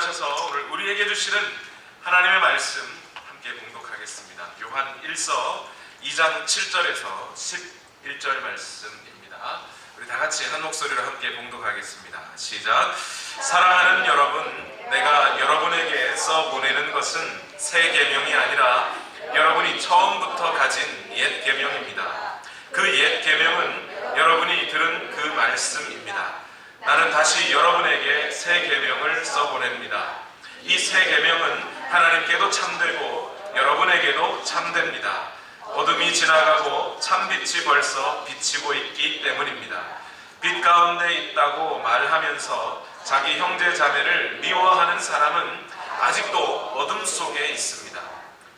일어나셔서 오늘 우리에게 주시는 하나님의 말씀 함께 봉독하겠습니다. 요한 1서 2장 7절에서 11절 말씀입니다. 우리 다 같이 한 목소리로 함께 봉독하겠습니다. 시작. 사랑하는 여러분, 내가 여러분에게 써 보내는 것은 새 계명이 아니라 여러분이 처음부터 가진 옛 계명입니다. 그 옛 계명은 여러분이 들은 그 말씀입니다. 나는 다시 여러분에게 새 계명을 써보냅니다. 이 새 계명은 하나님께도 참되고 여러분에게도 참됩니다. 어둠이 지나가고 참빛이 벌써 비치고 있기 때문입니다. 빛 가운데 있다고 말하면서 자기 형제 자매를 미워하는 사람은 아직도 어둠 속에 있습니다.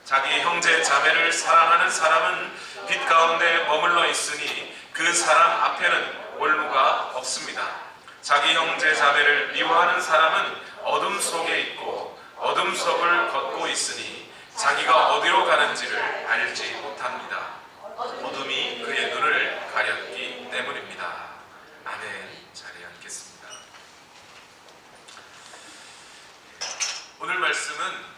자기 형제 자매를 사랑하는 사람은 빛 가운데 머물러 있으니 그 사람 앞에는 올무가 없습니다. 자기 형제 자매를 미워하는 사람은 어둠 속에 있고 어둠 속을 걷고 있으니 자기가 어디로 가는지를 알지 못합니다. 어둠이 그의 눈을 가렸기 때문입니다. 아멘. 자리에 앉겠습니다. 오늘 말씀은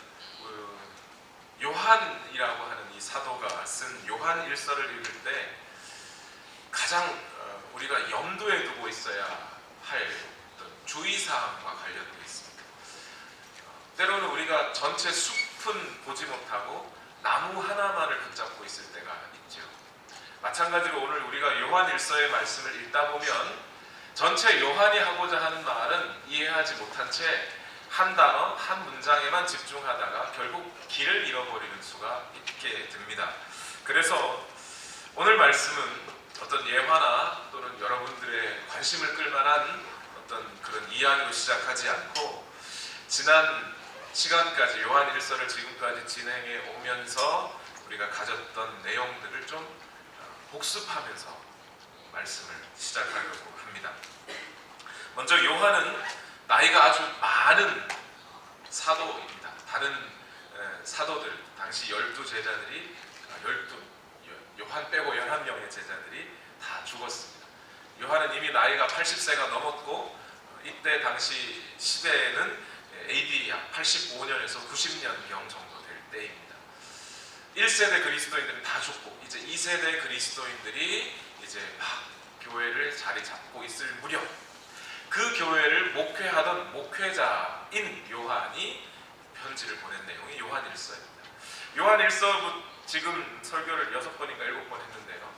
요한이라고 하는 이 사도가 쓴 요한 1서를 읽을 때 가장 우리가 염두에 두고 있어야 할 어떤 주의사항과 관련되어 있습니다. 때로는 우리가 전체 숲은 보지 못하고 나무 하나만을 붙잡고 있을 때가 있죠. 마찬가지로 오늘 우리가 요한 1서의 말씀을 읽다 보면 전체 요한이 하고자 하는 말은 이해하지 못한 채 한 단어, 한 문장에만 집중하다가 결국 길을 잃어버리는 수가 있게 됩니다. 그래서 오늘 말씀은 어떤 예화나 또는 여러분들의 관심을 끌만한 어떤 그런 이야기로 시작하지 않고 지난 시간까지 요한 1서를 지금까지 진행해 오면서 우리가 가졌던 내용들을 좀 복습하면서 말씀을 시작하려고 합니다. 먼저 요한은 나이가 아주 많은 사도입니다. 다른 사도들, 당시 12제자들이 요한 빼고 11명의 제자들이 다 죽었습니다. 요한은 이미 나이가 80세가 넘었고 이때 당시 시대에는 AD 약 85년에서 90년경 정도 될 때입니다. 1세대 그리스도인들은 다 죽고 이제 2세대 그리스도인들이 이제 막 교회를 자리 잡고 있을 무렵 그 교회를 목회하던 목회자인 요한이 편지를 보낸 내용이 요한 1서입니다. 요한 1서 지금 설교를 6번인가 7번 했는데요.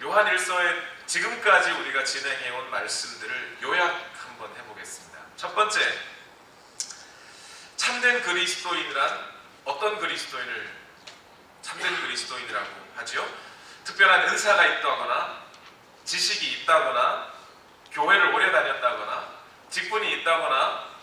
요한 1서에 지금까지 우리가 진행해온 말씀들을 요약 한번 해보겠습니다. 첫 번째, 참된 그리스도인이란 어떤 그리스도인을 참된 그리스도인이라고 하지요? 특별한 은사가 있다거나 지식이 있다거나 교회를 오래 다녔다거나 직분이 있다거나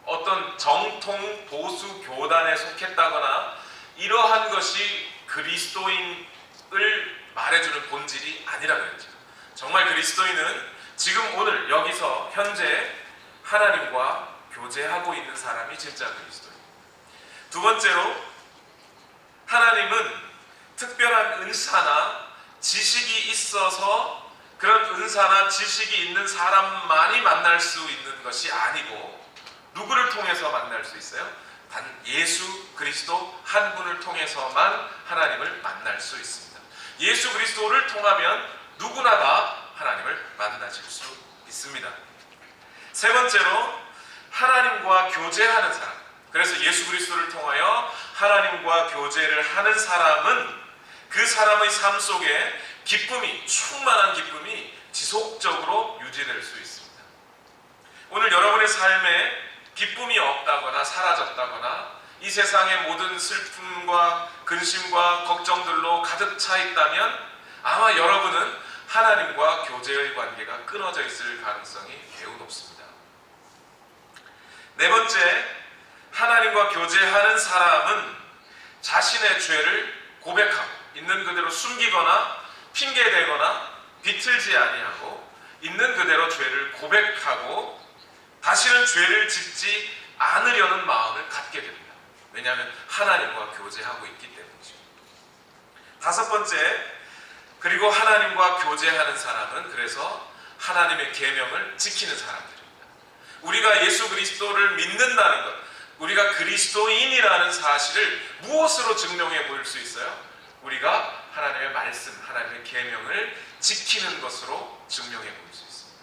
어떤 정통 보수 교단에 속했다거나 이러한 것이 그리스도인을 말해주는 본질이 아니라 그랬죠. 정말 그리스도인은 지금 오늘 여기서 현재 하나님과 교제하고 있는 사람이 진짜 그리스도인입니다. 두 번째로, 하나님은 특별한 은사나 지식이 있어서 그런 은사나 지식이 있는 사람만이 만날 수 있는 것이 아니고 누구를 통해서 만날 수 있어요? 단 예수 그리스도 한 분을 통해서만 하나님을 만날 수 있습니다. 예수 그리스도를 통하면 누구나 다 하나님을 만나실 수 있습니다. 세 번째로, 하나님과 교제하는 사람. 그래서 예수 그리스도를 통하여 하나님과 교제를 하는 사람은 그 사람의 삶 속에 기쁨이, 충만한 기쁨이 지속적으로 유지될 수 있습니다. 오늘 여러분의 삶에 기쁨이 없다거나 사라졌다거나 이 세상의 모든 슬픔과 근심과 걱정들로 가득 차 있다면 아마 여러분은 하나님과 교제의 관계가 끊어져 있을 가능성이 매우 높습니다. 네 번째, 하나님과 교제하는 사람은 자신의 죄를 고백하고 있는 그대로 숨기거나 핑계대거나 비틀지 아니하고 있는 그대로 죄를 고백하고 다시는 죄를 짓지 않으려는 마음을 갖게 됩니다. 왜냐하면 하나님과 교제하고 있기 때문이죠. 다섯 번째, 그리고 하나님과 교제하는 사람은 그래서 하나님의 계명을 지키는 사람들입니다. 우리가 예수 그리스도를 믿는다는 것, 우리가 그리스도인이라는 사실을 무엇으로 증명해 보일 수 있어요? 우리가 하나님의 말씀, 하나님의 계명을 지키는 것으로 증명해 보일 수 있습니다.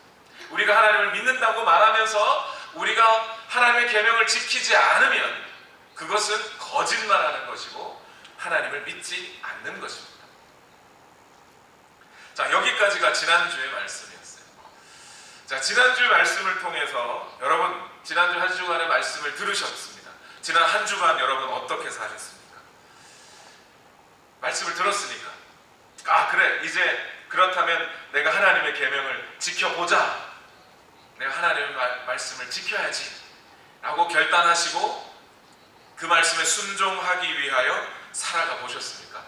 우리가 하나님을 믿는다고 말하면서 우리가 하나님의 계명을 지키지 않으면 그것은 거짓말하는 것이고 하나님을 믿지 않는 것입니다. 자, 여기까지가 지난주의 말씀이었어요. 자, 지난주의 말씀을 통해서 여러분 지난주 한 주간의 말씀을 들으셨습니다. 지난 한 주간 여러분 어떻게 사셨습니까? 말씀을 들었으니까 그래, 이제 그렇다면 내가 하나님의 계명을 지켜보자, 내가 하나님의 말씀을 지켜야지 라고 결단하시고 그 말씀에 순종하기 위하여 살아가 보셨습니까?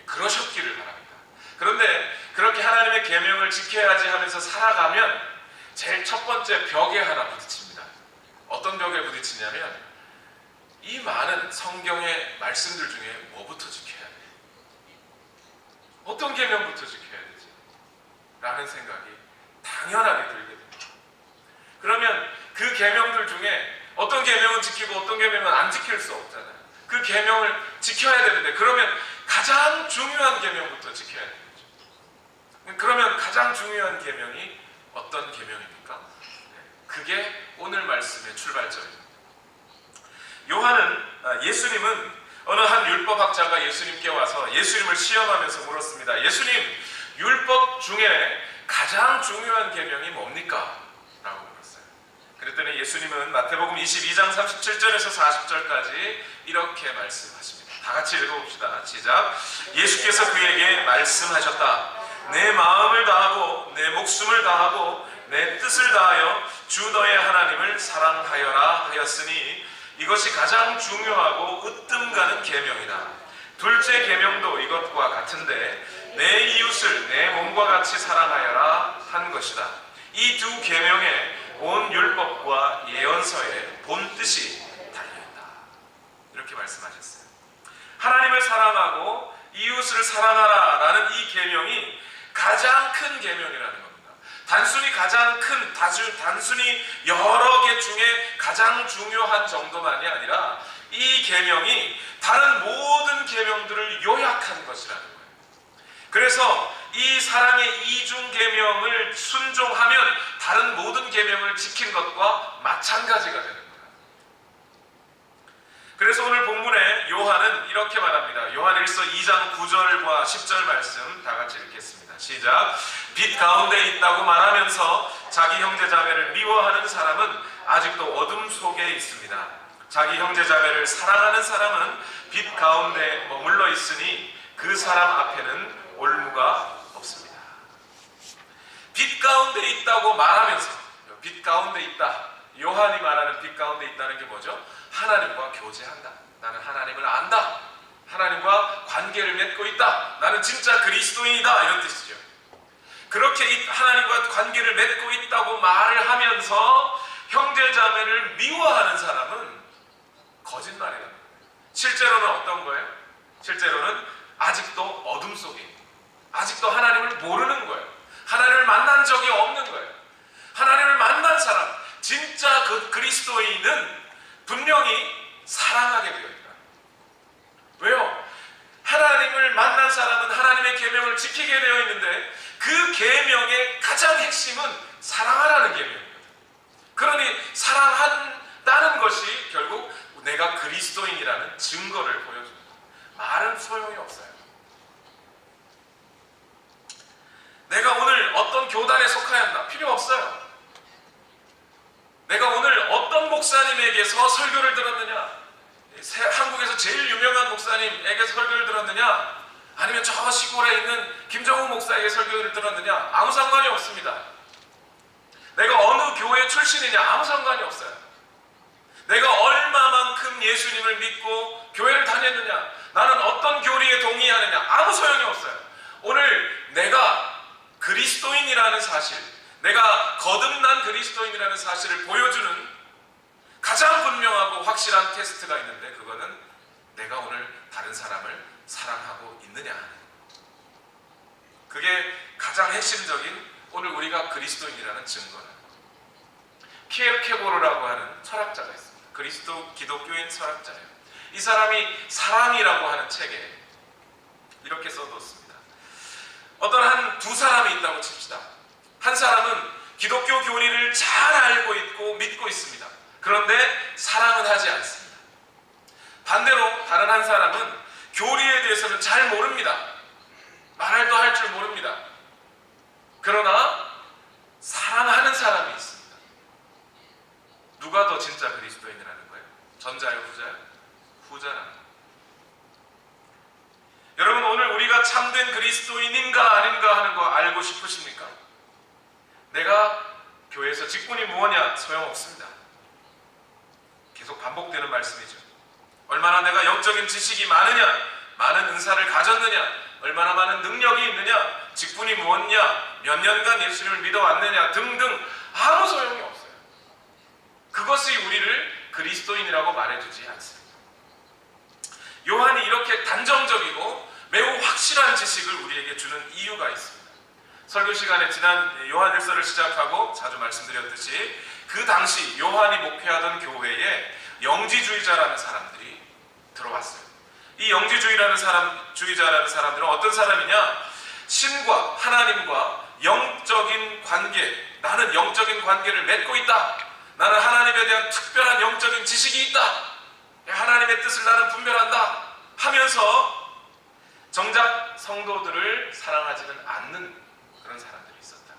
그러셨기를 바랍니다. 그런데 그렇게 하나님의 계명을 지켜야지 하면서 살아가면 제일 첫 번째 벽에 하나 부딪힙니다. 어떤 벽에 부딪히냐면 이 많은 성경의 말씀들 중에 뭐부터 지켜야 돼? 어떤 계명부터 지켜야 되지? 라는 생각이 당연하게 들게 됩니다. 그러면 그 계명들 중에 어떤 계명은 지키고 어떤 계명은 안 지킬 수 없잖아요. 그 계명을 지켜야 되는데 그러면 가장 중요한 계명부터 지켜야 되겠죠. 그러면 가장 중요한 계명이 어떤 계명입니까? 그게 오늘 말씀의 출발점입니다. 예수님은 어느 한 율법학자가 예수님께 와서 예수님을 시험하면서 물었습니다. 예수님, 율법 중에 가장 중요한 계명이 뭡니까? 라고 물었어요. 그랬더니 예수님은 마태복음 22장 37절에서 40절까지 이렇게 말씀하십니다. 다 같이 읽어봅시다. 시작. 예수께서 그에게 말씀하셨다. 내 마음을 다하고 내 목숨을 다하고 내 뜻을 다하여 주 너의 하나님을 사랑하여라 하였으니 이것이 가장 중요하고 으뜸 가는 계명이다. 둘째 계명도 이것과 같은데 내 이웃을 내 몸과 같이 사랑하여라 한 것이다. 이 두 계명에 온 율법과 예언서의 본 뜻이 달려있다. 이렇게 말씀하셨어요. 하나님을 사랑하고 이웃을 사랑하라 라는 이 계명이 가장 큰 계명이라는 겁니다. 단순히 가장 큰, 단순히 여러 개 중에 가장 중요한 정도만이 아니라 이 계명이 다른 모든 계명들을 요약한 것이라는 거예요. 그래서 이 사랑의 이중 계명을 순종하면 다른 모든 계명을 지킨 것과 마찬가지가 되는 거예요. 그래서 오늘 본문에 요한은 이렇게 말합니다. 요한 1서 2장 9절과 10절 말씀 다 같이 읽겠습니다. 시작. 빛 가운데 있다고 말하면서 자기 형제 자매를 미워하는 사람은 아직도 어둠 속에 있습니다. 자기 형제 자매를 사랑하는 사람은 빛 가운데 머물러 있으니 그 사람 앞에는 올무가 없습니다. 빛 가운데 있다고 말하면서, 빛 가운데 있다, 요한이 말하는 빛 가운데 있다는 게 뭐죠? 하나님과 교제한다. 나는 하나님을 안다. 하나님과 관계를 맺고 있다. 나는 진짜 그리스도인이다. 이런 뜻이죠. 그렇게 하나님과 관계를 맺고 있다고 말을 하면서 형제자매를 미워하는 사람은 거짓말이라는 거예요. 실제로는 어떤 거예요? 실제로는 아직도 어둠 속에 있는 거예요. 아직도 하나님을 모르는 거예요. 하나님을 만난 적이 없는 거예요. 하나님을 만난 사람, 진짜 그 그리스도인은 분명히 사랑하게 되어 있다. 왜요? 하나님을 만난 사람은 하나님의 계명을 지키게 되어 있는데 그 계명의 가장 핵심은 사랑하라는 계명입니다. 그러니 사랑한다는 것이 결국 내가 그리스도인이라는 증거를 보여줍니다. 말은 소용이 없어요. 내가 오늘 어떤 교단에 속해야 한다. 필요 없어요. 내가 오늘 어떤 목사님에게서 설교를 들었느냐, 한국에서 제일 유명한 목사님에게 설교를 들었느냐, 아니면 저 시골에 있는 김정우 목사에게 설교를 들었느냐, 아무 상관이 없습니다. 내가 어느 교회 출신이냐, 아무 상관이 없어요. 내가 얼마만큼 예수님을 믿고 교회를 다녔느냐, 나는 어떤 교리에 동의하느냐, 아무 소용이 없어요. 오늘 내가 그리스도인이라는 사실, 내가 거듭난 그리스도인이라는 사실을 보여주는 가장 분명하고 확실한 테스트가 있는데, 그거는 내가 오늘 다른 사람을 사랑하고 있느냐 하는, 그게 가장 핵심적인 오늘 우리가 그리스도인이라는 증거는. 키에르케고르라고 하는 철학자가 있습니다. 기독교인 철학자예요. 이 사람이 사랑이라고 하는 책에 이렇게 써뒀습니다. 어떤 한 두 사람이 있다고 칩시다. 한 사람은 기독교 교리를 잘 알고 있고 믿고 있습니다. 그런데 사랑은 하지 않습니다. 반대로 다른 한 사람은 교리에 대해서는 잘 모릅니다. 말도 할 줄 모릅니다. 그러나 사랑하는 사람이 있습니다. 누가 더 진짜 그리스도인이라는 거예요? 전자요, 후자요? 후자라는 거예요. 여러분, 오늘 우리가 참된 그리스도인인가 아닌가 하는 거 알고 싶으십니까? 내가 교회에서 직분이 무엇이냐? 소용없습니다. 계속 반복되는 말씀이죠. 얼마나 내가 영적인 지식이 많으냐, 많은 은사를 가졌느냐, 얼마나 많은 능력이 있느냐, 직분이 무엇이냐, 몇 년간 예수님을 믿어왔느냐 등등 아무 소용이 없어요. 그것이 우리를 그리스도인이라고 말해주지 않습니다. 요한이 이렇게 단정적이고 매우 확실한 지식을 우리에게 주는 이유가 있습니다. 설교 시간에 지난 요한 1서를 시작하고 자주 말씀드렸듯이 그 당시 요한이 목회하던 교회에 영지주의자라는 사람들이 들어왔어요. 이 영지주의자라는 사람들은 어떤 사람이냐? 신과 하나님과 영적인 관계, 나는 영적인 관계를 맺고 있다. 나는 하나님에 대한 특별한 영적인 지식이 있다. 하나님의 뜻을 나는 분별한다 하면서 정작 성도들을 사랑하지는 않는 그런 사람들이 있었다.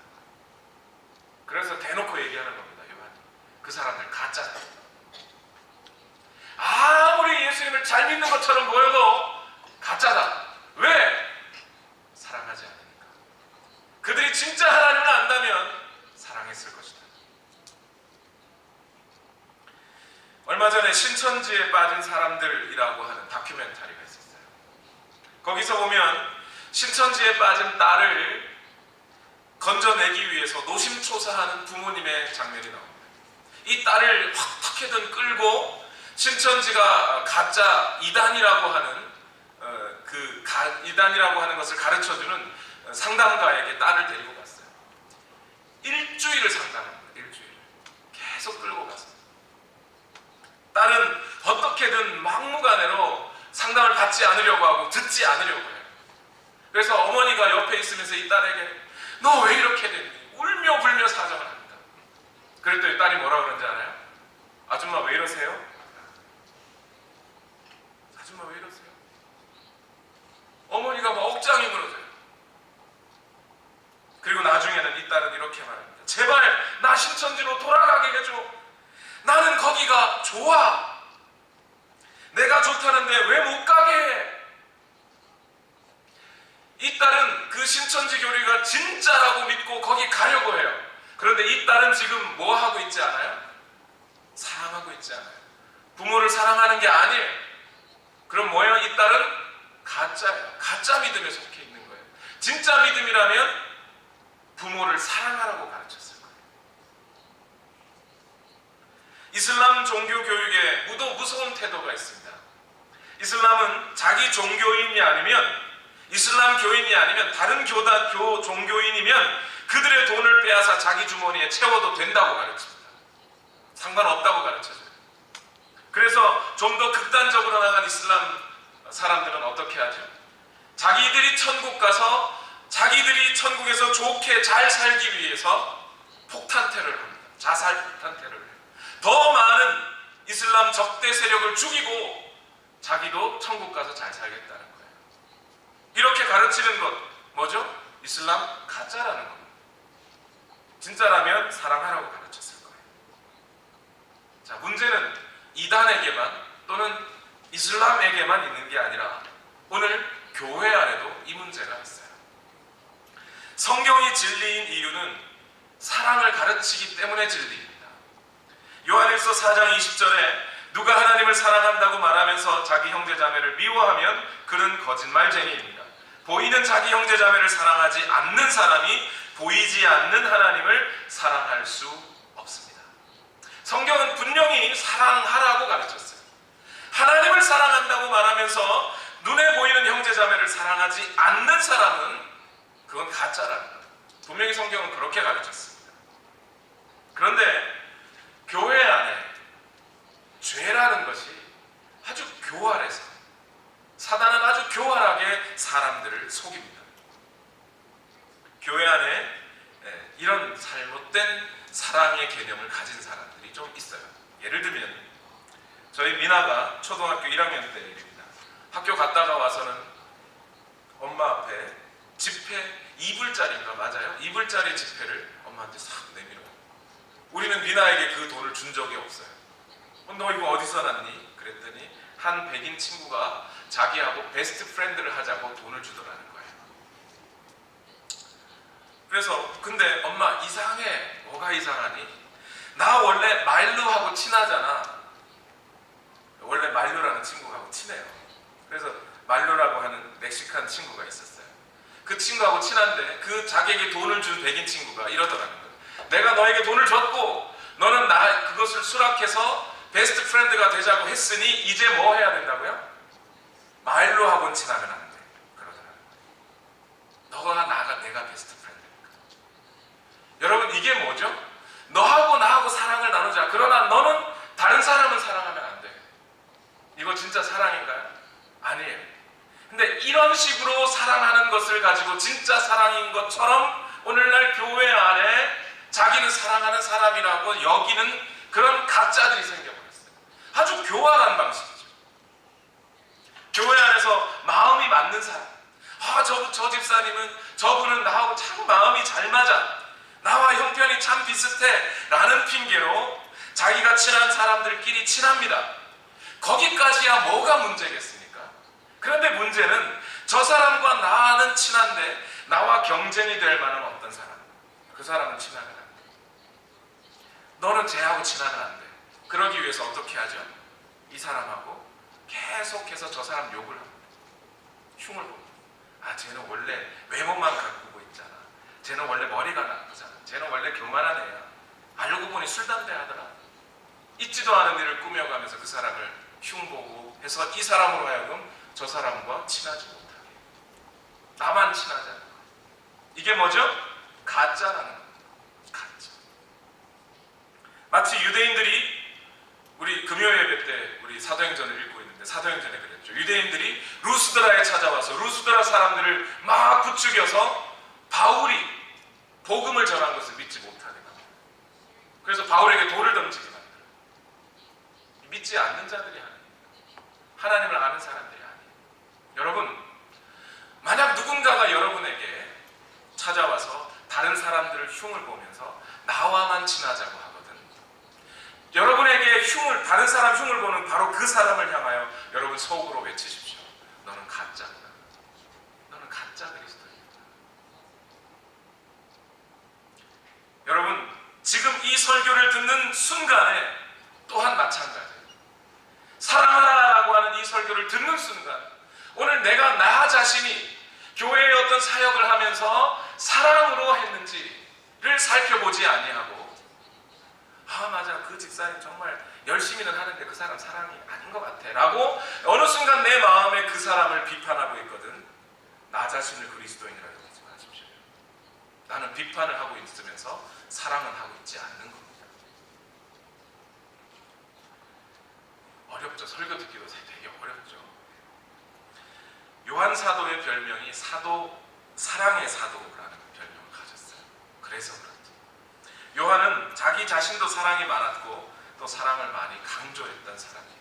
그래서 대놓고 얘기하는 겁니다. 요한이. 그 사람들 가짜다. 아무리 예수님을 잘 믿는 것처럼 보여도 가짜다. 왜? 사랑하지 않으니까. 그들이 진짜 하나님을 안다면 사랑했을 것이다. 얼마 전에 신천지에 빠진 사람들이라고 하는 다큐멘터리가 있었어요. 거기서 보면 신천지에 빠진 딸을 건져내기 위해서 노심초사하는 부모님의 장면이 나옵니다. 이 딸을 어떻게든 끌고 신천지가 가짜 이단이라고 하는 이단이라고 하는 것을 가르쳐주는 상담가에게 딸을 데리고 갔어요. 일주일을 상담합니다. 일주일 계속 끌고 갔어요. 딸은 어떻게든 막무가내로 상담을 받지 않으려고 하고 듣지 않으려고 해요. 그래서 어머니가 옆에 있으면서 이 딸에게 너 왜 이렇게 됐니? 울며 불며 사정을 합니다. 그랬더니 딸이 뭐라 그런지 알아요? 아줌마 왜 이러세요? 아줌마 왜 이러세요? 어머니가 막 억장이 무너져요. 그리고 나중에는 이 딸은 이렇게 말합니다. 제발 나 신천지로 돌아가게 해줘. 나는 거기가 좋아. 내가 좋다는데 왜 못 가게 해? 이 딸은 그 신천지 교리가 진짜라고 믿고 거기 가려고 해요. 그런데 이 딸은 지금 뭐 하고 있지 않아요? 사랑하고 있지 않아요. 부모를 사랑하는 게 아니에요. 그럼 뭐예요? 이 딸은 가짜예요. 가짜 믿음에 속해 있는 거예요. 진짜 믿음이라면 부모를 사랑하라고 가르쳤을 거예요. 이슬람 종교 교육에 무서운 태도가 있습니다. 이슬람은 자기 종교인이 아니면 이슬람 교인이 아니면 다른 종교인이면 그들의 돈을 빼앗아 자기 주머니에 채워도 된다고 가르칩니다. 상관없다고 가르쳐줘요. 그래서 좀 더 극단적으로 나간 이슬람 사람들은 어떻게 하죠? 자기들이 천국 가서 자기들이 천국에서 좋게 잘 살기 위해서 폭탄테러를 합니다. 자살 폭탄테러를 해요. 더 많은 이슬람 적대 세력을 죽이고 자기도 천국 가서 잘 살겠다는 거예요. 이렇게 가르치는 것 뭐죠? 이슬람 가짜라는 겁니다. 진짜라면 사랑하라고 가르쳤을 거예요. 자, 문제는 이단에게만 또는 이슬람에게만 있는 게 아니라 오늘 교회 안에도 이 문제가 있어요. 성경이 진리인 이유는 사랑을 가르치기 때문에 진리입니다. 요한일서 4장 20절에 누가 하나님을 사랑한다고 말하면서 자기 형제자매를 미워하면 그는 거짓말쟁이입니다. 보이는 자기 형제자매를 사랑하지 않는 사람이 보이지 않는 하나님을 사랑할 수 없습니다. 성경은 분명히 사랑하라고 가르쳤어요. 하나님을 사랑한다고 말하면서 눈에 보이는 형제자매를 사랑하지 않는 사람은 그건 가짜라는 거예요. 분명히 성경은 그렇게 가르쳤습니다. 그런데 교회 안에 죄라는 것이 아주 교활해서, 사단은 아주 교활하게 사람들을 속입니다. 교회 안에 이런 잘못된 사랑의 개념을 가진 사람들이 좀 있어요. 예를 들면 저희 미나가 초등학교 1학년 때 일입니다. 학교 갔다가 와서는 엄마 앞에 지폐 2불짜리인가 맞아요? 2불짜리 지폐를 엄마한테 싹 내밀어요. 우리는 미나에게 그 돈을 준 적이 없어요. 너 이거 어디서 났니? 그랬더니 한 백인 친구가 자기하고 베스트 프렌드를 하자고 돈을 주더라는 거예요. 그래서 근데 엄마 이상해. 뭐가 이상하니? 나 원래 말루하고 친하잖아. 원래 말루라는 친구하고 친해요. 그래서 말루라고 하는 멕시칸 친구가 있었어요. 그 친구하고 친한데 그 자기에게 돈을 준 백인 친구가 이러더라는 거예요. 내가 너에게 돈을 줬고 너는 나 그것을 수락해서 베스트 프렌드가 되자고 했으니 이제 뭐 해야 된다고요? 말루하고는 친하면 안 돼. 그러더라고요. 너가 나가 내가 베스트 프렌드니까. 여러분 이게 뭐죠? 너하고 나하고 사랑을 나누자. 그러나 너는 다른 사람을 사랑하면 안 돼. 이거 진짜 사랑인가요? 아니에요. 근데 이런 식으로 사랑하는 것을 가지고 진짜 사랑인 것처럼 오늘날 교회 안에 자기는 사랑하는 사람이라고 여기는 그런 가짜들이 생겨버렸어요. 아주 교활한 방식이죠. 교회 안에서 마음이 맞는 사람, 저 집사님은 저분은 나하고 참 마음이 잘 맞아, 나와 형편이 참 비슷해 라는 핑계로 자기가 친한 사람들끼리 친합니다. 거기까지야 뭐가 문제겠습니까? 그런데 문제는 저 사람과 나는 친한데 나와 경쟁이 될 만한 어떤 사람, 그 사람은 친하면 안 돼. 너는 쟤하고 친하면 안 돼. 그러기 위해서 어떻게 하죠? 이 사람하고 계속해서 저 사람 욕을 합니다. 흉을 봅니다. 쟤는 원래 외모만 가꾸고 있잖아. 쟤는 원래 머리가 나쁘잖아. 쟤는 원래 교만한 애야. 알고 보니 술, 담배 하더라. 있지도 않은 일을 꾸며가면서 그 사람을 흉보고 해서 이 사람으로 하여금 저 사람과 친하지 못하게, 나만 친하지 않고. 이게 뭐죠? 가짜라는 겁니다. 가짜. 마치 유대인들이 우리 금요 예배 때 우리 사도행전을 읽고 있는데 사도행전에 그랬죠. 유대인들이 루스드라에 찾아와서 루스드라 사람들을 막 부추겨서 바울이 복음을 전한 것을 믿지 못하게 합니다. 그래서 바울에게 돌을 던지게 만들어요. 믿지 않는 자들이 아니에요. 하나님을 아는 사람들이 아니에요. 여러분, 만약 누군가가 여러분에게 찾아와서 다른 사람들을 흉을 보면서 나와만 친하자고 하거든, 여러분에게 다른 사람 흉을 보는 바로 그 사람을 향하여 여러분 속으로 외치십시오. 너는 가짜구나. 너는 가짜 그리스도인이다. 여러분, 지금 이 설교를 듣는 순간에 또한 마찬가지예요. 사랑하라라고 하는 이 설교를 듣는 순간, 오늘 내가 나 자신이 교회의 어떤 사역을 하면서 사랑으로 했는지를 살펴보지 아니하고, 맞아, 그 집사님 정말 열심히는 하는데 그 사람 사랑이 아닌 것 같아 라고 어느 순간 내 마음에 그 사람을 비판하고 있거든. 나 자신을 그리스도인이라고 하지 마십시오. 나는 비판을 하고 있으면서 사랑은 하고 있지 않는 겁니다. 어렵죠. 설교 듣기도 되게 어렵죠. 요한 사도의 별명이 사랑의 사도라는 별명을 가졌어요. 그래서 그렇죠. 요한은 자기 자신도 사랑이 많았고 또 사랑을 많이 강조했던 사람이에요.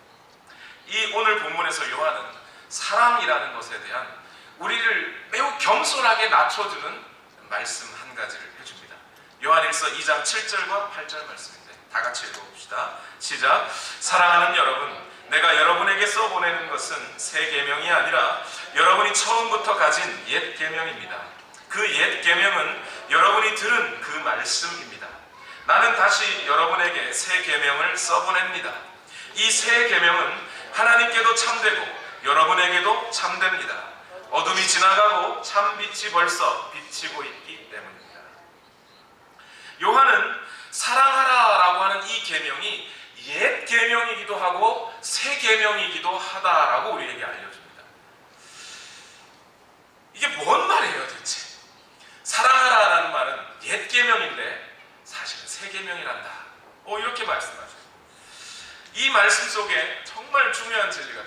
이 오늘 본문에서 요한은 사랑이라는 것에 대한 우리를 매우 겸손하게 낮춰주는 말씀 한 가지를 해줍니다. 요한일서 2장 7절과 8절 말씀인데 다 같이 읽어봅시다. 시작. 사랑하는 여러분, 내가 여러분에게 써보내는 것은 새 계명이 아니라 여러분이 처음부터 가진 옛 계명입니다. 그 옛 계명은 여러분이 들은 그 말씀입니다. 나는 다시 여러분에게 새 계명을 써보냅니다. 이 새 계명은 하나님께도 참되고 여러분에게도 참됩니다. 어둠이 지나가고 참빛이 벌써 비치고 있기 때문입니다. 요한은 사랑하라라고 하는 이 계명이 옛 계명이기도 하고 새 계명이기도 하다라고 우리에게 알려줍니다. 이게 뭔 말이에요 대체? 사랑하라라는 말은 옛 계명인데 사실은 새 계명이란다. 이렇게 말씀하셔요. 이 말씀 속에 정말 중요한 진리가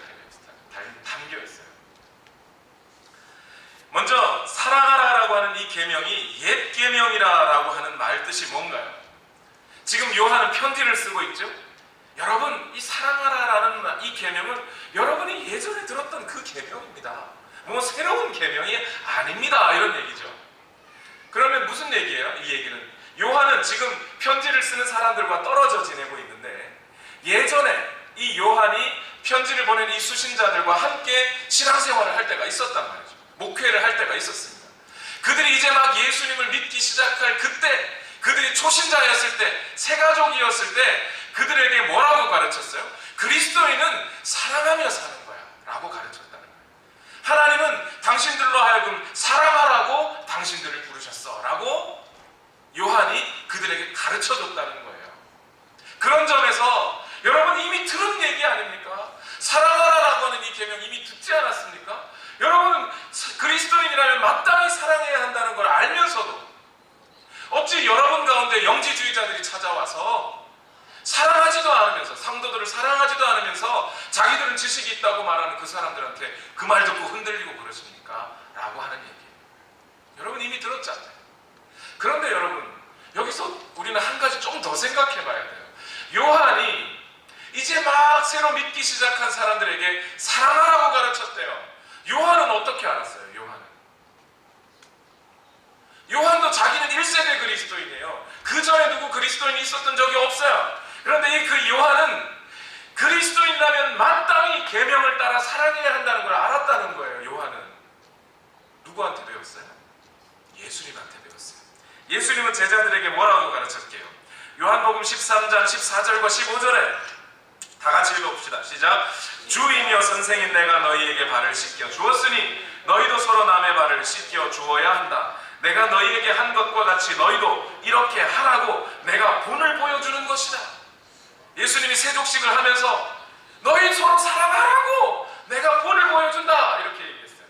담겨 있어요. 먼저 사랑하라라고 하는 이 계명이 옛 계명이라고 하는 말 뜻이 뭔가요? 지금 요한은 편지를 쓰고 있죠. 여러분, 이 사랑하라라는 이 계명은 여러분이 예전에 들었던 그 계명입니다. 뭐 새로운 계명이 아닙니다, 이런 얘기죠. 그러면 무슨 얘기예요? 이 얘기는 요한은 지금 편지를 쓰는 사람들과 떨어져 지내고 있는데, 예전에 이 요한이 편지를 보낸 이 수신자들과 함께 신앙생활을 할 때가 있었단 말이죠. 목회를 할 때가 있었습니다. 그들이 이제 막 예수님을 믿기 시작할 그때, 그들이 초신자였을 때, 새가족이었을 때 그들에게 뭐라고 가르쳤어요? 그리스도인은 사랑하며 사는 거야 라고 가르쳤다는 거예요. 하나님은 당신들로 하여금 사랑하라고 당신들을 부르셨어 라고 요한이 그들에게 가르쳐줬다는 거예요. 그런 점에서 여러분 이미 들은 얘기 아닙니까? 사랑하라라고 하는 이 계명 이미 듣지 않았습니까? 여러분은 그리스도인이라면 마땅히 사랑해야 한다는 걸 알면서도 어찌 여러분 가운데 영지주의자들이 찾아와서 사랑하지도 않으면서, 상도들을 사랑하지도 않으면서 자기들은 지식이 있다고 말하는 그 사람들한테 그 말 듣고 흔들리고 그러십니까? 라고 하는 얘기예요. 여러분 이미 들었잖아요. 그런데 여러분, 여기서 우리는 한 가지 좀 더 생각해 봐야 돼요. 요한이 이제 막 새로 믿기 시작한 사람들에게 사랑하라고 가르쳤대요. 요한은 어떻게 알았어요? 요한도 자기는 1세대 그리스도인이에요. 그 전에 누구 그리스도인이 있었던 적이 없어요. 그런데 그 요한은 그리스도인이라면 마땅히 계명을 따라 사랑해야 한다는 걸 알았다는 거예요. 요한은 누구한테 배웠어요? 예수님한테 배웠어요. 예수님은 제자들에게 뭐라고 가르쳤게요? 요한복음 13장 14절과 15절에 다 같이 읽어봅시다. 시작. 주이며 선생인 내가 너희에게 발을 씻겨 주었으니 너희도 서로 남의 발을 씻겨 주어야 한다. 내가 너희에게 한 것과 같이 너희도 이렇게 하라고 내가 본을 보여주는 것이다. 예수님이 세족식을 하면서 너희 서로 사랑하라고 내가 본을 보여준다 이렇게 얘기했어요.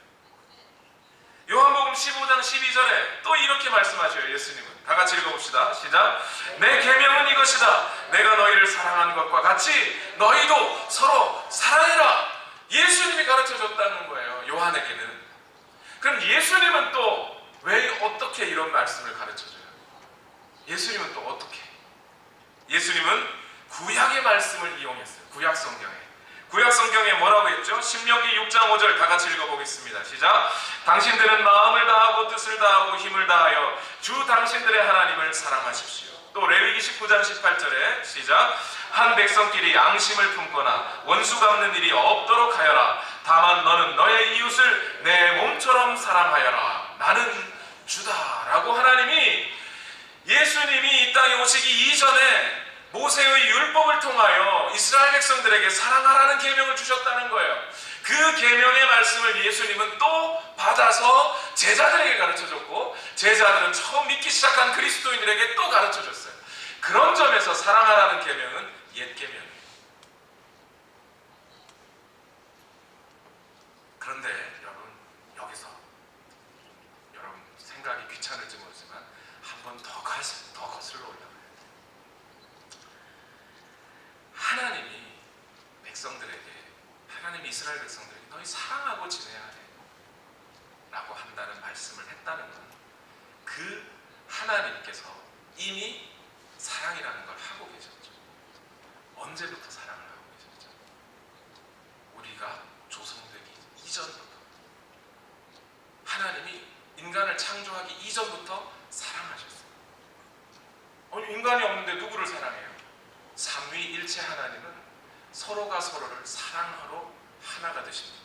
요한복음 15장 12절에 또 이렇게 말씀하셔요. 예수님은 다 같이 읽어봅시다. 시작. 내 계명은 이것이다. 내가 너희를 사랑한 것과 같이 너희도 서로 사랑해라. 예수님이 가르쳐줬다는 거예요. 요한에게는. 그럼 예수님은 또 왜 어떻게 이런 말씀을 가르쳐줘요? 예수님은 또 어떻게? 예수님은 구약의 말씀을 이용했어요. 구약 성경에. 구약 성경에 뭐라고 했죠? 신명기 6장 5절 다 같이 읽어보겠습니다. 시작. 당신들은 마음을 다하고 뜻을 다하고 힘을 다하여 주 당신들의 하나님을 사랑하십시오. 또 레위기 19장 18절에 시작. 한 백성끼리 앙심을 품거나 원수 갚는 일이 없도록 하여라. 다만 너는 너의 이웃을 내 몸처럼 사랑하여라. 나는 주다라고 하나님이, 예수님이 이 땅에 오시기 이전에 모세의 율법을 통하여 이스라엘 백성들에게 사랑하라는 계명을 주셨다는 거예요. 그 계명의 말씀을 예수님은 또 받아서 제자들에게 가르쳐줬고, 제자들은 처음 믿기 시작한 그리스도인들에게 또 가르쳐줬어요. 그런 점에서 사랑하라는 계명은 옛 계명이에요. 그런데 여러분, 여기서 여러분 생각이 귀찮을지 모르지만 한 번 더 거슬러 올라가요. 하나님이 백성들에게, 하나님이 이스라엘 백성들에게 너희 사랑하고 지내야 해 라고 한다는 말씀을 했다는 건 그 하나님께서 이미 사랑이라는 걸 하고 계셨죠. 언제부터 사랑을 하고 계셨죠? 우리가 조성되기 이전부터. 하나님이 인간을 창조하기 이전부터 사랑하셨어요. 인간이 없는데 누구를 사랑해요? 삼위일체 하나님은 서로가 서로를 사랑하러 하나가 되신 분이에요.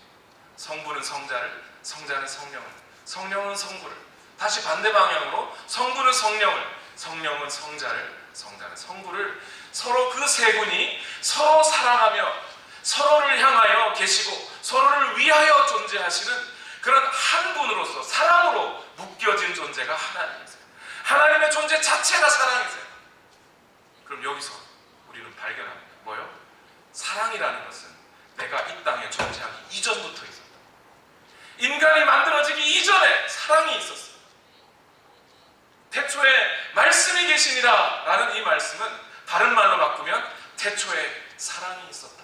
성부는 성자를, 성자는 성령을, 성령은 성부를, 다시 반대 방향으로 성부는 성령을, 성령은 성자를, 성자는 성부를, 서로 그 세 분이 서로 사랑하며 서로를 향하여 계시고 서로를 위하여 존재하시는 그런 한 분으로서 사랑으로 묶여진 존재가 하나님이세요. 하나님의 존재 자체가 사랑이세요. 그럼 여기서 우리는 발견합니다. 뭐요? 사랑이라는 것은 내가 이 땅에 존재하기 이전부터 있었다. 인간이 만들어지기 이전에 사랑이 있었어요. 태초에 말씀이 계시니라 라는 이 말씀은 다른 말로 바꾸면 태초에 사랑이 있었다.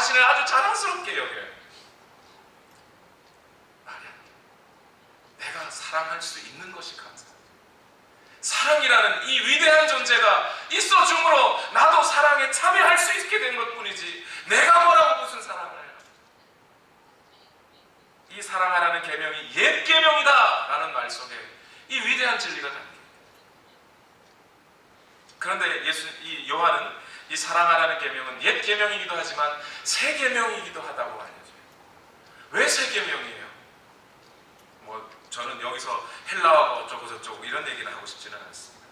자신을 아주 자랑스럽게 여겨요. 말이 안 돼. 내가 사랑할 수 있는 것이 감사합니다. 사랑이라는 이 위대한 존재가 있어 중으로 나도 사랑에 참여할 수 있게 된 것뿐이지 내가 뭐라고 무슨 사랑을 해요. 이 사랑하라는 계명이 옛 계명이다 라는 말 속에 이 위대한 진리가 담깁니다. 그런데 이 요한은 이 사랑하라는 계명은 옛 계명이기도 하지만 새 계명이기도 하다고 알려줘요. 왜 새 계명이에요? 저는 여기서 헬라어가 어쩌고 저쩌고 이런 얘기를 하고 싶지는 않습니다.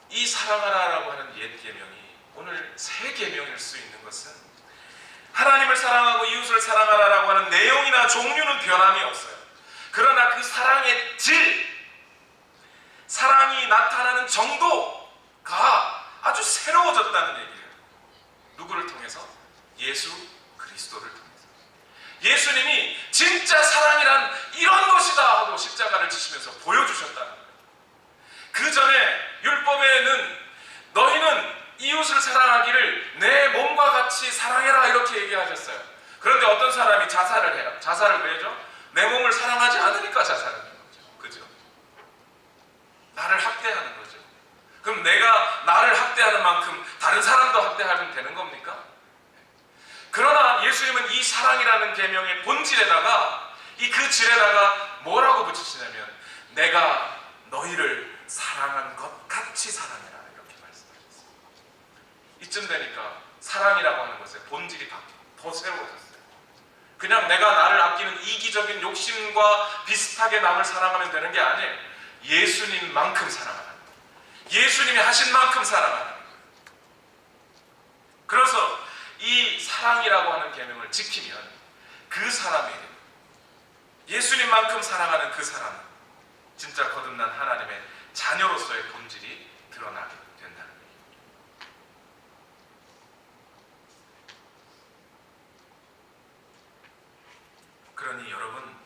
이 사랑하라라고 하는 옛 계명이 오늘 새 계명일 수 있는 것은 하나님을 사랑하고 이웃을 사랑하라라고 하는 내용이나 종류는 변함이 없어요. 그러나 그 사랑의 질, 사랑이 나타나는 정도가 아주 새로워졌다는 얘기예요. 누구를 통해서? 예수 그리스도를 통해서. 예수님이 진짜 사랑이란 이런 것이다 하고 십자가를 지시면서 보여주셨다는 거예요. 그 전에 율법에는 너희는 이웃을 사랑하기를 내 몸과 같이 사랑해라 이렇게 얘기하셨어요. 그런데 어떤 사람이 자살을 해요. 자살을 왜 해죠? 내 몸을 사랑하지 않으니까 자살을 하는 거죠. 그죠? 나를 학대하는 거죠. 그럼 내가 나를 학대하는 만큼 다른 사람도 학대하면 되는 겁니까? 그러나 예수님은 이 사랑이라는 계명의 본질에다가 그 질에다가 뭐라고 붙이시냐면 내가 너희를 사랑한 것 같이 사랑해라 이렇게 말씀하셨어요. 이쯤 되니까 사랑이라고 하는 것의 본질이 더 새로워졌어요. 그냥 내가 나를 아끼는 이기적인 욕심과 비슷하게 남을 사랑하면 되는 게 아니에요. 예수님만큼 사랑하는 거예요. 예수님이 하신 만큼 사랑하는 거예요. 그래서 이 사랑이라고 하는 계명을 지키면 그 사람에게 예수님만큼 사랑하는 그 사람은 진짜 거듭난 하나님의 자녀로서의 본질이 드러나게 된다는 거예요. 그러니 여러분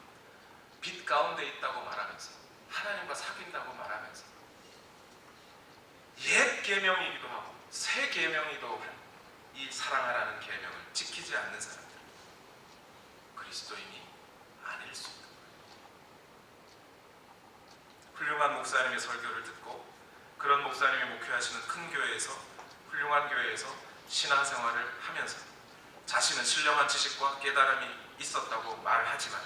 빛 가운데 있다고 말하면서 하나님과 사귄다고 말하면서 옛 계명이기도 하고 새 계명이기도 한 이 사랑하라는 계명을 지키지 않는 사람들 그리스도인이 아닐 수 있는 거예요. 훌륭한 목사님의 설교를 듣고 그런 목사님이 목회하시는 큰 교회에서 훌륭한 교회에서 신앙생활을 하면서 자신은 신령한 지식과 깨달음이 있었다고 말하지만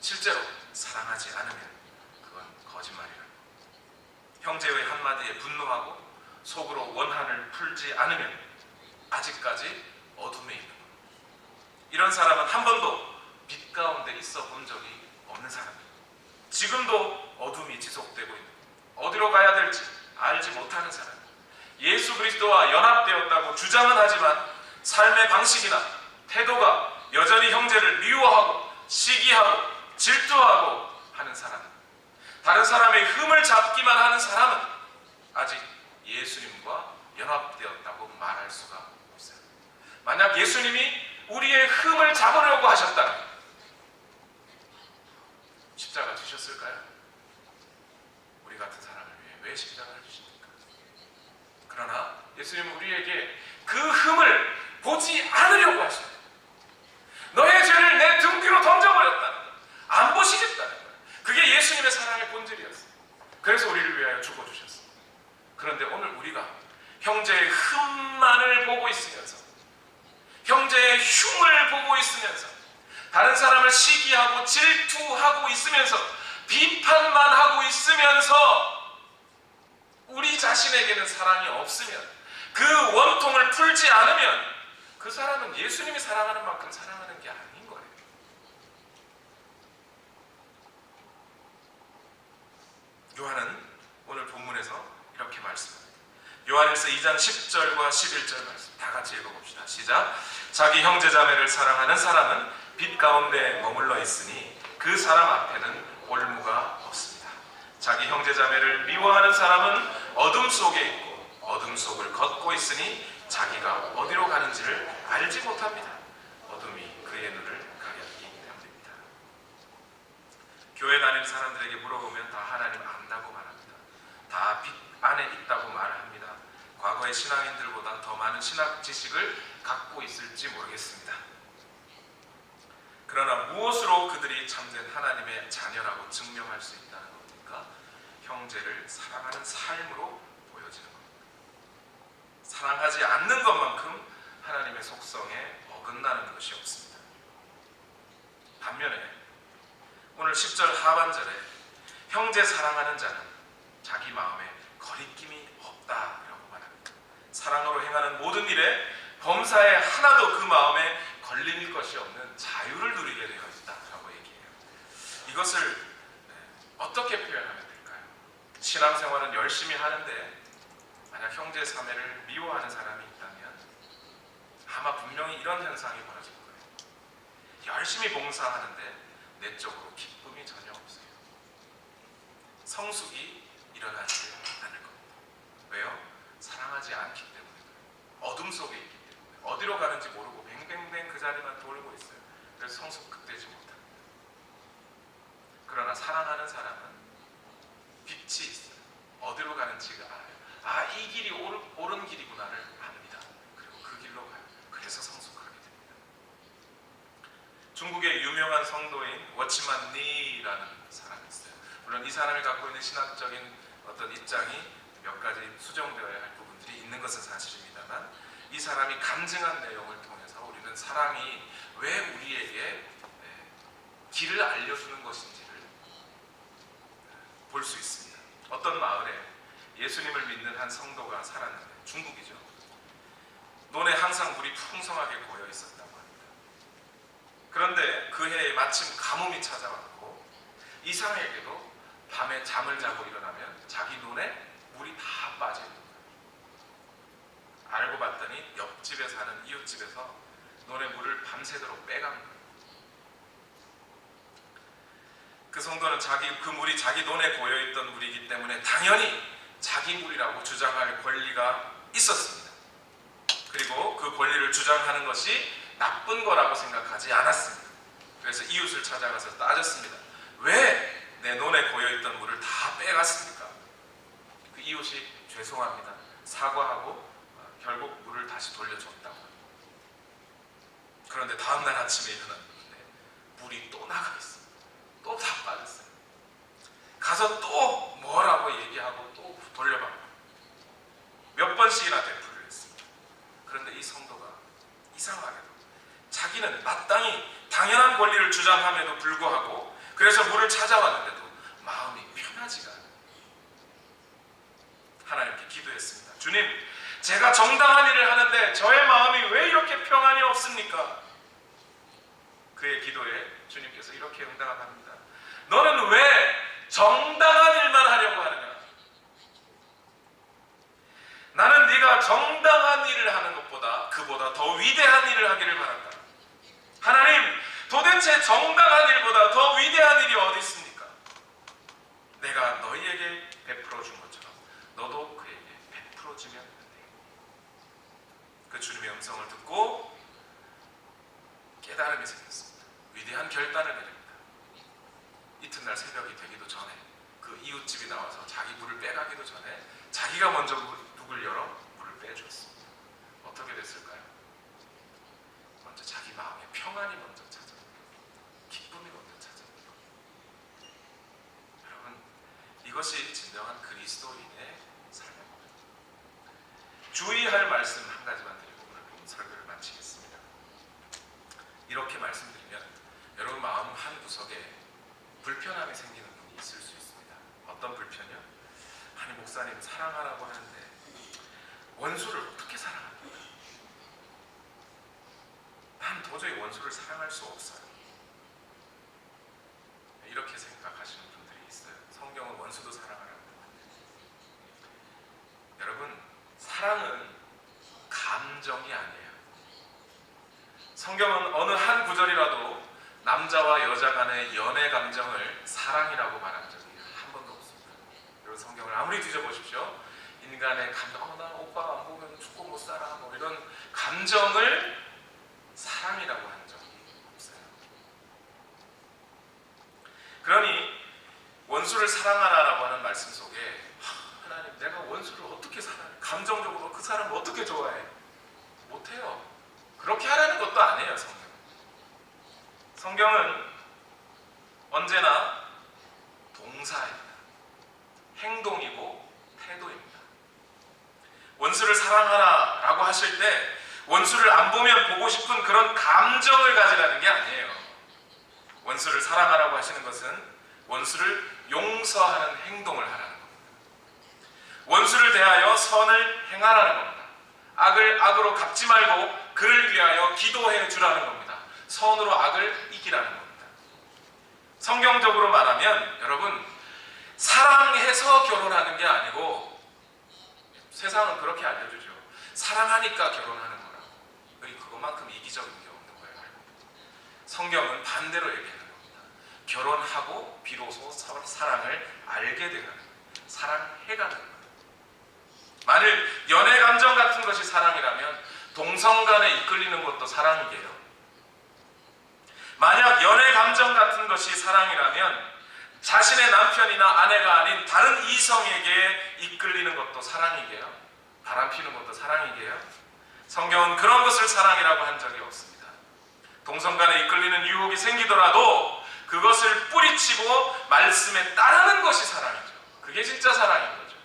실제로 사랑하지 않으면 그건 거짓말이라. 형제의 한마디에 분노하고 속으로 원한을 풀지 않으면 아직까지 어둠에 있는 것. 이런 사람은 한 번도 빛 가운데 있어 본 적이 없는 사람입니다. 지금도 어둠이 지속되고 있는 어디로 가야 될지 알지 못하는 사람. 예수 그리스도와 연합되었다고 주장은 하지만 삶의 방식이나 태도가 여전히 형제를 미워하고 시기하고 질투하고 하는 사람. 다른 사람의 흠을 잡기만 하는 사람은 아직 예수님과 연합되었다고 말할 수가 없어요. 만약 예수님이 우리의 흠을 잡으려고 하셨다면 십자가 지셨을까요? 우리 같은 사람을 위해 왜 십자가를 지십니까? 그러나 예수님은 우리에게 그 흠을 보지 않으려고 하십니다. 너의 죄를 내 등 뒤로 던져버렸다는 것, 안 보시겠다는 거예요. 그게 예수님의 사랑의 본질이었어요. 그래서 우리를 위하여 죽어주셨어요. 그런데 오늘 우리가 형제의 흠만을 보고 있으면서 형제의 흉을 보고 있으면서 다른 사람을 시기하고 질투하고 있으면서 비판만 하고 있으면서 우리 자신에게는 사랑이 없으면 그 원통을 풀지 않으면 그 사람은 예수님이 사랑하는 만큼 사랑하는 게 아닌 거예요. 요한은 오늘 본문에서 이렇게 말씀합니다. 요한일서 2장 10절과 11절 말씀 다 같이 읽어봅시다. 시작. 자기 형제자매를 사랑하는 사람은 빛 가운데 머물러 있으니 그 사람 앞에는 올무가 없습니다. 자기 형제자매를 미워하는 사람은 어둠 속에 있고 어둠 속을 걷고 있으니 자기가 어디로 가는지를 알지 못합니다. 어둠이 그의 눈을 가렸기 때문입니다. 교회 다니는 사람들에게 물어보면 다 하나님 안다고 말합니다. 다 빛 안에 있다고 말합니다. 과거의 신앙인들보다 더 많은 신학 지식을 갖고 있을지 모르겠습니다. 그러나 무엇으로 그들이 참된 하나님의 자녀라고 증명할 수 있다는 겁니까? 형제를 사랑하는 삶으로 보여지는 겁니다. 사랑하지 않는 것만큼 하나님의 속성에 어긋나는 것이 없습니다. 반면에 오늘 10절 하반절에 형제 사랑하는 자는 자기 마음에 거리낌이 없다라고 말합니다. 사랑으로 행하는 모든 일에 범사에 하나도 그 마음에 걸릴 것이 없는 자유를 누리게 되어 있다라고 얘기해요. 이것을 어떻게 표현하면 될까요? 신앙생활은 열심히 하는데 만약 형제 자매를 미워하는 사람이 있다면 아마 분명히 이런 현상이 벌어질 거예요. 열심히 봉사하는데 내적으로 기쁨이 전혀 없어요. 성숙이 일어나지 않을 겁니다. 왜요? 사랑하지 않기 때문에, 어둠 속에 있기 때문에, 어디로 가는지 모르고 뱅뱅뱅 그 자리만 돌고 있어요. 그래서 성숙되지 못합니다. 그러나 사랑하는 사람은 빛이 있어요. 어디로 가는지가 알아요. 아, 이 길이 옳은 길이구나를 압니다. 그리고 그 길로 가요. 그래서 성숙하게 됩니다. 중국의 유명한 성도인 워치만 니라는 사람이 있어요. 물론 이 사람이 갖고 있는 신학적인 어떤 입장이 몇 가지 수정되어야 할 부분들이 있는 것은 사실입니다만, 이 사람이 간증한 내용을 통해서 우리는 사랑이 왜 우리에게 길을 알려주는 것인지를 볼 수 있습니다. 어떤 마을에 예수님을 믿는 한 성도가 살았는데, 중국이죠. 논에 항상 물이 풍성하게 고여 있었다고 합니다. 그런데 그 해에 마침 가뭄이 찾아왔고, 이상하게도 밤에 잠을 자고 일어나면 자기 논에 물이 다 빠져 있는 거예요. 알고 봤더니 옆집에 사는 이웃집에서 논에 물을 밤새도록 빼간 거예요. 그 성도는 그 물이 자기 논에 고여있던 물이기 때문에 당연히 자기 물이라고 주장할 권리가 있었습니다. 그리고 그 권리를 주장하는 것이 나쁜 거라고 생각하지 않았습니다. 그래서 이웃을 찾아가서 따졌습니다. 왜 내 논에 고여있던 물을 다 빼갔습니까? 그 이웃이 죄송합니다, 사과하고 결국 물을 다시 돌려줬다고 합니다. 그런데 다음날 아침에 일어났는데 물이 또 나가 있어요. 또 다 빠졌어요. 가서 또 뭐라고 얘기하고 또 돌려받고 몇 번씩이나 되풀이를 했습니다. 그런데 이 성도가 이상하게도 자기는 마땅히 당연한 권리를 주장함에도 불구하고, 그래서 물을 찾아왔는데도 마음이 편하지가 않아요. 하나님께 기도했습니다. 주님, 제가 정당한 일을 하는데 저의 마음이 왜 이렇게 평안이 없습니까? 그의 기도에 주님께서 이렇게 응답합니다. 너는 왜 정당한 일만 하려고 하느냐? 나는 네가 정당한 일을 하는 것보다 그보다 더 위대한 일을 하기를 바란다. 하나님, 도대체 정당한 일보다 더 위대한 일이 어디 있습니까? 내가 너희에게 베풀어 준 것처럼 너도 그에게 베풀어 주면 돼. 그 주님의 음성을 듣고 깨달음이 생겼습니다. 위대한 결단을 내립니다. 이튿날 새벽이 되기도 전에, 그 이웃집이 나와서 자기 물을 빼가기도 전에 자기가 먼저 둑을 열어 물을 빼줬습니다. 어떻게 됐을까요? 먼저 자기 마음에 평안이 먼저 찾아옵니다. 기쁨이 먼저 찾아옵니다. 여러분, 이것이 진정한 그리스도인의 삶입니다. 주의할 말씀 한 가지만 드리고 오늘 본 설교를 마치겠습니다. 이렇게 말씀드리면 여러분 마음 한 구석에 불편함이 생기는 분이 있을 수 있습니다. 어떤 불편이요? 아니, 목사님 사랑하라고 하는데 원수를 어떻게 사랑합니까? 난 도저히 원수를 사랑할 수 없어요. 이렇게 생각하시는 분들이 있어요. 성경은 원수도 사랑하라고 합니다. 여러분, 사랑은 감정이 아니에요. 성경은 어느 한 구절이라도 남자와 여자 간의 연애 감정을 사랑이라고 말한 적이 한 번도 없습니다. 여러분, 성경을 아무리 뒤져보십시오. 인간의 감정, 나 오빠 안 보면 죽고 못 살아, 뭐 이런 감정을 사랑이라고 한 적이 없어요. 그러니 원수를 사랑하라라고 하는 말씀 속에 하나님, 내가 원수를 어떻게 사랑해? 감정적으로 그 사람을 어떻게 좋아해? 못해요. 그렇게 하라는 것도 아니에요. 성경은 언제나 동사입니다. 행동이고 태도입니다. 원수를 사랑하라라고 하실 때 원수를 안 보면 보고 싶은 그런 감정을 가지라는 게 아니에요. 원수를 사랑하라고 하시는 것은 원수를 용서하는 행동을 하라는 겁니다. 원수를 대하여 선을 행하라는 겁니다. 악을 악으로 갚지 말고 그를 위하여 기도해 주라는 겁니다. 선으로 악을 이기라는 겁니다. 성경적으로 말하면 여러분, 사랑해서 결혼하는 게 아니고, 세상은 그렇게 알려주죠. 사랑하니까 결혼하는 거라고. 그것만큼 이기적인 게 없는 거예요. 성경은 반대로 얘기하는 겁니다. 결혼하고 비로소 사랑을 알게 되는, 사랑해가는 거예요. 만일 연애 감정 같은 것이 사랑이라면 동성 간에 이끌리는 것도 사랑이게요. 만약 연애 감정 같은 것이 사랑이라면 자신의 남편이나 아내가 아닌 다른 이성에게 이끌리는 것도 사랑이게요. 바람 피는 것도 사랑이게요. 성경은 그런 것을 사랑이라고 한 적이 없습니다. 동성 간에 이끌리는 유혹이 생기더라도 그것을 뿌리치고 말씀에 따르는 것이 사랑이죠. 그게 진짜 사랑인 거죠.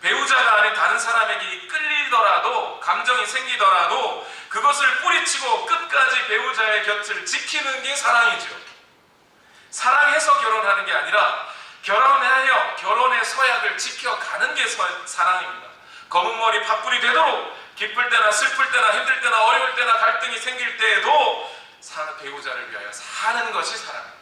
배우자가 아닌 다른 사람에게 끌리더라도, 감정이 생기더라도 그것을 뿌리치고 끝까지 배우자의 곁을 지키는 게 사랑이죠. 사랑해서 결혼하는 게 아니라 결혼하여 결혼의 서약을 지켜가는 게 사랑입니다. 검은 머리 팥불이 되도록 기쁠 때나 슬플 때나 힘들 때나 어려울 때나 갈등이 생길 때에도 배우자를 위하여 사는 것이 사랑입니다.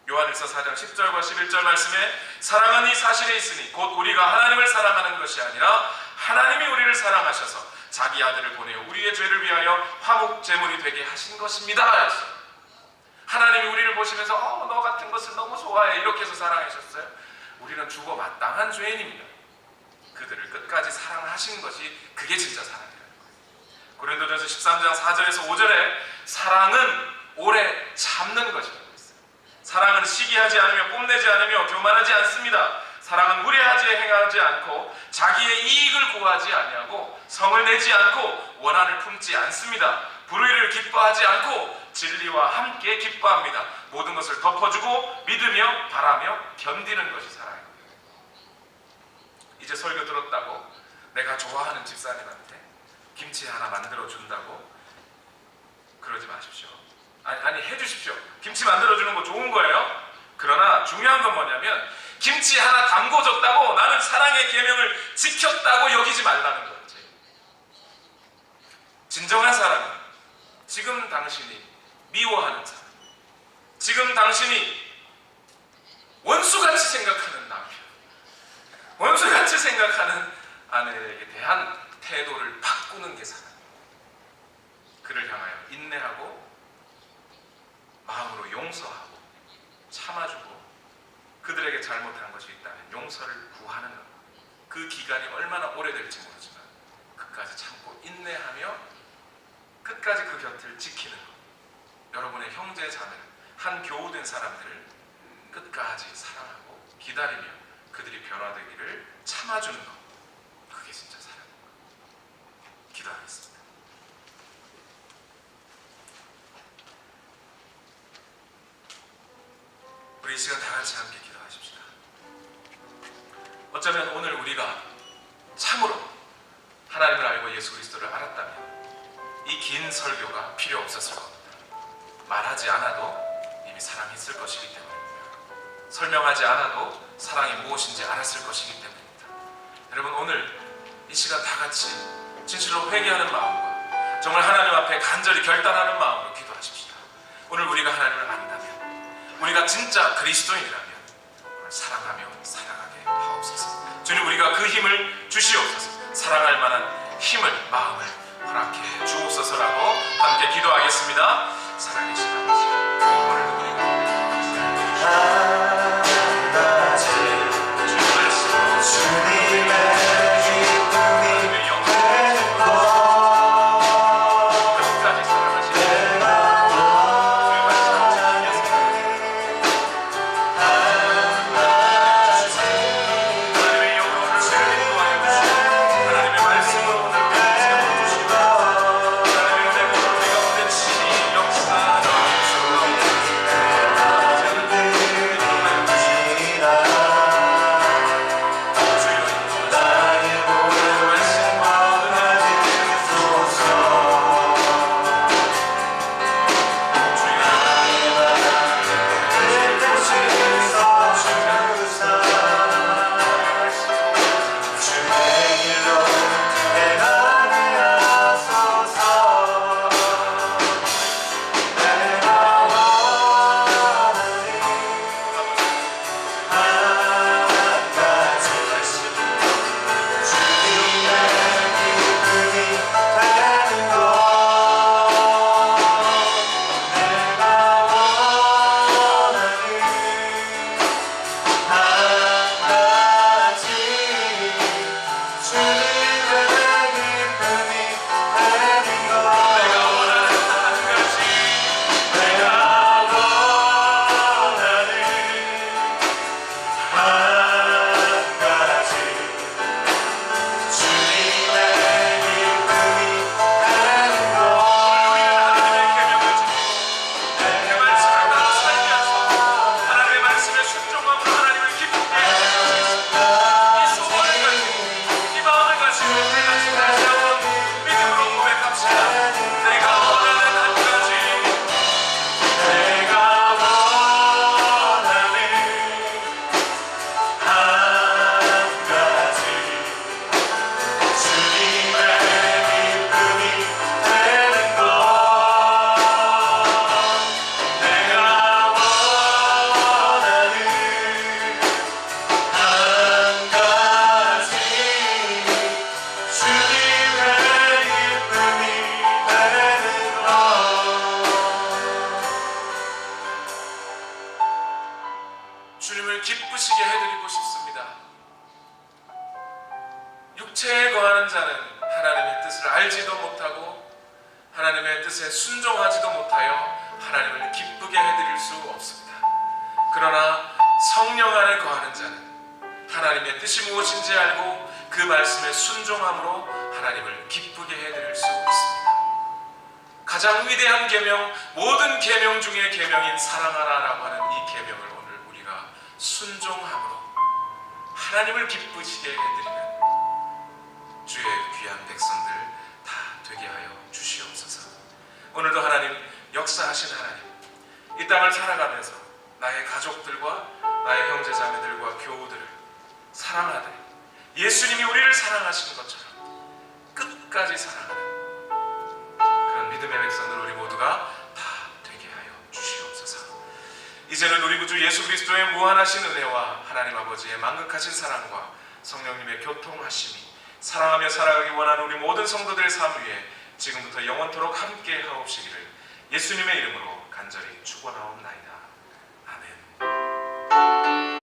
요한일서 4장 10절과 11절 말씀에 사랑은 이 사실에 있으니 곧 우리가 하나님을 사랑하는 것이 아니라 하나님이 우리를 사랑하셔서 자기 아들을 보내어 우리의 죄를 위하여 화목 제물이 되게 하신 것입니다. 하나님이 우리를 보시면서 너 같은 것을 너무 좋아해 이렇게 해서 사랑하셨어요. 우리는 죽어 마땅한 죄인입니다. 그들을 끝까지 사랑하신 것이 그게 진짜 사랑이라는 거예요. 고린도전서 13장 4절에서 5절에 사랑은 오래 참는 것이라고 했어요. 사랑은 시기하지 않으며 뽐내지 않으며 교만하지 않습니다. 사랑은 무례하지 행하지 않고 자기의 이익을 구하지 아니하고 성을 내지 않고 원한을 품지 않습니다. 불의를 기뻐하지 않고 진리와 함께 기뻐합니다. 모든 것을 덮어주고 믿으며 바라며 견디는 것이 사랑입니다. 이제 설교 들었다고 내가 좋아하는 집사님한테 김치 하나 만들어 준다고 그러지 마십시오. 아니 해주십시오. 김치 만들어주는 거 좋은 거예요. 그러나 중요한 건 뭐냐면 김치 하나 담궈줬다고 나는 사랑의 계명을 지켰다고 여기지 말라는 거지. 진정한 사랑은 지금 당신이 미워하는 사람, 지금 당신이 원수같이 생각하는 남편, 원수같이 생각하는 아내에게 대한 태도를 바꾸는 게 사랑입니다. 그를 향하여 인내하고 마음으로 용서하고 참아주고 그들에게 잘못한 것이 있다면 용서를 구하는 것. 그 기간이 얼마나 오래될지 모르지만 끝까지 참고 인내하며 끝까지 그 곁을 지키는 것. 여러분의 형제 자매를, 한 교우된 사람들을 끝까지 사랑하고 기다리며 그들이 변화되기를 참아주는 것. 그게 진짜 사랑입니다. 기도하겠습니다. 우리 이 시간 다 같이 함께 기도하십시다. 어쩌면 오늘 우리가 참으로 하나님을 알고 예수 그리스도를 알았다면 이 긴 설교가 필요 없었을 겁니다. 말하지 않아도 이미 사랑했을 것이기 때문입니다. 설명하지 않아도 사랑이 무엇인지 알았을 것이기 때문입니다. 여러분, 오늘 이 시간 다 같이 진실로 회개하는 마음과 정말 하나님 앞에 간절히 결단하는 마음으로 기도하십시다. 오늘 우리가 하나님을 안다면, 우리가 진짜 그리스도인이라면 오늘 사랑하며 살아가게 하옵소서. 주님, 우리가 그 힘을 주시옵소서. 사랑할 만한 힘을, 마음을 허락해 주옵소서라고 함께 기도하겠습니다. 살아계신 아버지, 오늘도 우리가 주님 말씀, 주님의 기쁨이 영원히 끝까지 사랑하시는 주님 말씀 하나님의 영혼을 인도하여 하나님의 말씀으로 오늘 세워주시옵소서. 하나님의 뜻에 순종하지도 못하여 하나님을 기쁘게 해드릴 수 없습니다. 그러나 성령 안에 거하는 자는 하나님의 뜻이 무엇인지 알고 그 말씀에 순종함으로 하나님을 기쁘게 해드릴 수 있습니다. 가장 위대한 계명, 모든 계명 중에 계명인 사랑하라라고 하는 이 계명을 오늘 우리가 순종함으로 하나님을 기쁘시게 해드리는 주의 귀한 백성들 다 되게 하여 주시옵소서. 오늘도 하나님, 역사하신 하나님, 이 땅을 살아가면서 나의 가족들과 나의 형제자매들과 교우들을 사랑하되 예수님이 우리를 사랑하신 것처럼 끝까지 사랑하는 그런 믿음의 백성들 우리 모두가 다 되게 하여 주시옵소서. 이제는 우리 구주 예수 그리스도의 무한하신 은혜와 하나님 아버지의 만극하신 사랑과 성령님의 교통하심이 사랑하며 살아가기 원하는 우리 모든 성도들의 삶 위에 지금부터 영원토록 함께 하옵시기를 예수님의 이름으로 간절히 축원하옵나이다.